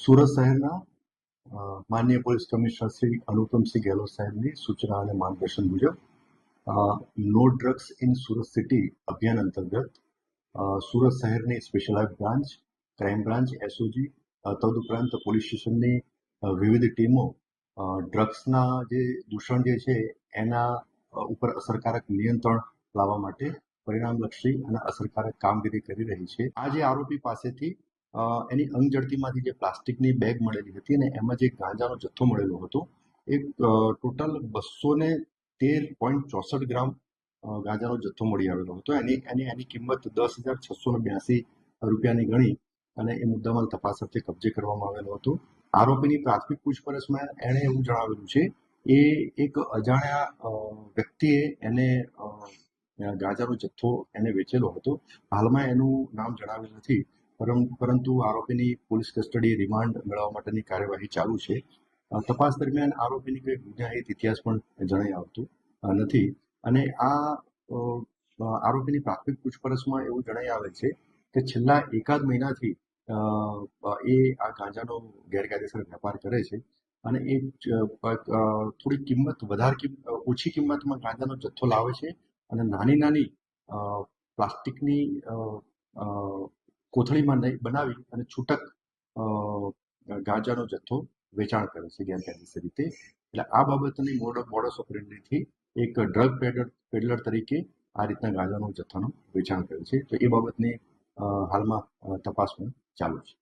સુરત શહેરના માનનીય police commissioner Shri Anupamsinh Gehlot સાહેબની સૂચના અને માર્ગદર્શન મુજબ no drugs in Surat city અભિયાન અંતર્ગત સુરત શહેરની specialise branch, crime branch, SOG તદુપરાંત પોલીસ સ્ટેશનની વિવિધ ટીમો ડ્રગ્સના જે દૂષણ જે છે એના ઉપર અસરકારક નિયંત્રણ લાવવા માટે પરિણામલક્ષી અને અસરકારક કામગીરી કરી રહી છે. આ જે આરોપી પાસેથી એની અંગઝડતીમાંથી જે પ્લાસ્ટિકની બેગ મળેલી હતી અને એમાં જે ગાંજાનો જથ્થો મળેલો હતો એ ટોટલ 213.64 ગ્રામ ગાંજાનો જથ્થો મળી આવેલો હતો. એની કિંમત 10,682 રૂપિયાની ગણી અને એ મુદ્દામાલ તપાસ અર્થે કબજે કરવામાં આવેલો હતો. આરોપીની પ્રાથમિક પૂછપરછમાં એણે એવું જણાવેલું છે એ એક અજાણ્યા વ્યક્તિએ એને ગાંજાનો જથ્થો એને વેચેલો હતો. હાલમાં એનું નામ જણાવેલ નથી, પરંતુ આરોપીની પોલીસ કસ્ટડી રિમાન્ડ મેળવવા માટેની કાર્યવાહી ચાલુ છે. તપાસ દરમિયાન આરોપીની કોઈ ગુનાહિત ઇતિહાસ પણ જણાઈ આવતું નથી અને આ આરોપીની પ્રાથમિક પૂછપરછમાં એવું જણાઈ આવે છે કે છેલ્લા એકાદ મહિનાથી એ આ ગાંજાનો ગેરકાયદેસર વેપાર કરે છે અને એ થોડી કિંમત ઓછી કિંમતમાં ગાંજાનો જથ્થો લાવે છે અને નાની પ્લાસ્ટિકની કોથળીમાં બનાવી અને છૂટક ગાંજાનો જથ્થો વેચાણ કરે છે ગેરકાયદેસર રીતે. એટલે આ બાબતની મોડસ ઓપરેન્ડીથી એક ડ્રગ પેડલર તરીકે આ રીતના ગાંજાનો જથ્થાનું વેચાણ કરે છે. તો એ બાબતની હાલમાં તપાસ પણ ચાલુ છે.